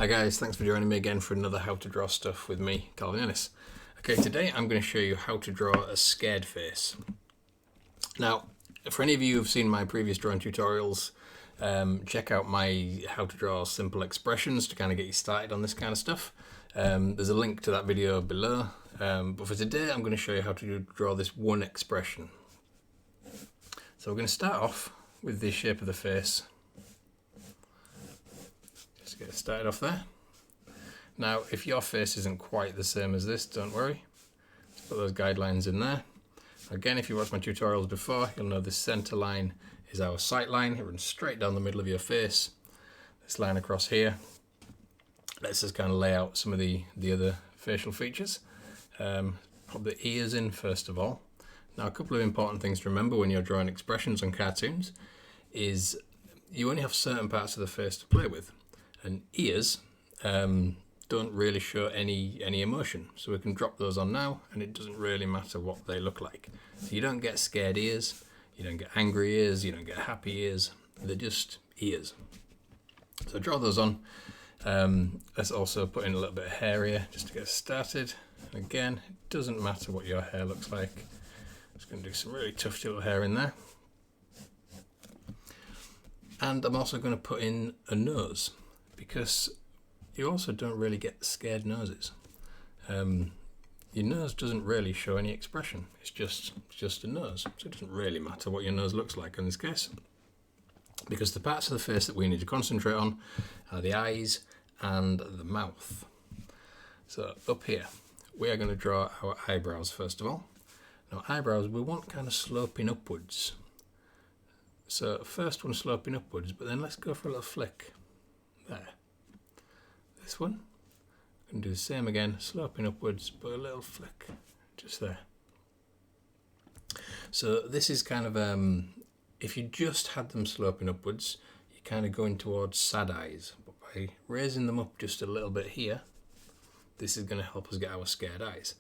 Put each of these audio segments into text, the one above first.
Hi guys, thanks for joining me again for another How to Draw Stuff with me, Calvin Ennis. Okay, today I'm going to show you how to draw a scared face. Now, for any of you who've seen my previous drawing tutorials, check out my How to Draw Simple Expressions to kind of get you started on this kind of stuff. There's a link to that video below, but for today I'm going to show you how to draw this one expression. So we're going to start off with the shape of the face. Just get started off there. Now, if your face isn't quite the same as this, don't worry. Just put those guidelines in there. Again, if you watched my tutorials before, you'll know this center line is our sight line. It runs straight down the middle of your face. This line across here lets us kind of lay out some of the other facial features. Pop the ears in first of all. Now, a couple of important things to remember when you're drawing expressions on cartoons is you only have certain parts of the face to play with. And ears don't really show any emotion, so we can drop those on now, and it doesn't really matter what they look like. So you don't get scared ears, you don't get angry ears, you don't get happy ears. They're just ears. So draw those on. Let's also put in a little bit of hair here just to get started. And again, it doesn't matter what your hair looks like. Just going to do some really tough little hair in there. And I'm also going to put in a nose, because you also don't really get scared noses. Your nose doesn't really show any expression. It's just a nose. So it doesn't really matter what your nose looks like in this case, because the parts of the face that we need to concentrate on are the eyes and the mouth. So up here, we are going to draw our eyebrows first of all. Now eyebrows, we want kind of sloping upwards. So first one sloping upwards, but then let's go for a little flick. There. This one, I'm going to do the same again, sloping upwards, but a little flick, just there. So this is kind of, if you just had them sloping upwards, you're kind of going towards sad eyes. But by raising them up just a little bit here, this is going to help us get our scared eyes.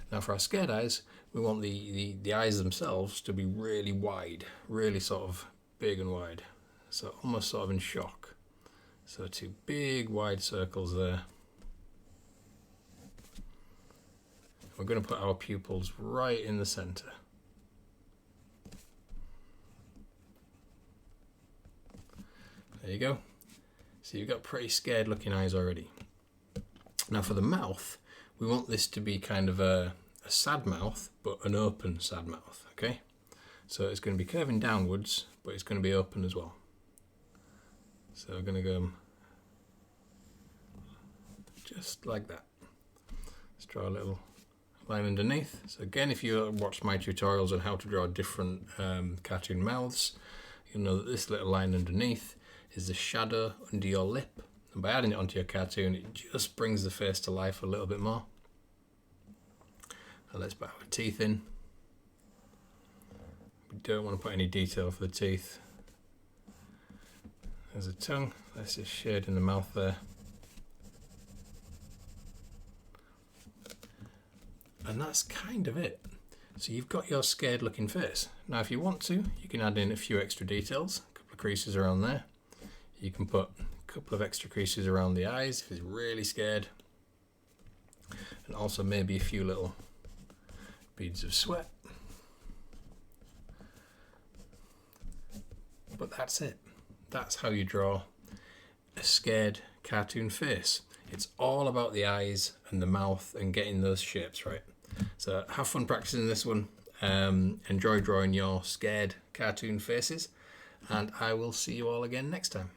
Now for our scared eyes, we want the eyes themselves to be really wide, really sort of big and wide. So almost sort of in shock. So two big wide circles there. We're going to put our pupils right in the center. There you go. So you've got pretty scared looking eyes already. Now for the mouth, we want this to be kind of a sad mouth, but an open sad mouth, okay? So it's going to be curving downwards, but it's going to be open as well. So we're going to go just like that. Let's draw a little line underneath. So again, if you watch my tutorials on how to draw different cartoon mouths, you'll know that this little line underneath is the shadow under your lip. And by adding it onto your cartoon, it just brings the face to life a little bit more. And let's put our teeth in. We don't want to put any detail for the teeth. There's a tongue. Let's just shade in the mouth there. And that's kind of it. So you've got your scared looking face. Now if you want to, you can add in a few extra details, a couple of creases around there. You can put a couple of extra creases around the eyes if it's really scared. And also maybe a few little beads of sweat. But that's it. That's how you draw a scared cartoon face. It's all about the eyes and the mouth and getting those shapes right. So have fun practicing this one. Enjoy drawing your scared cartoon faces, and I will see you all again next time.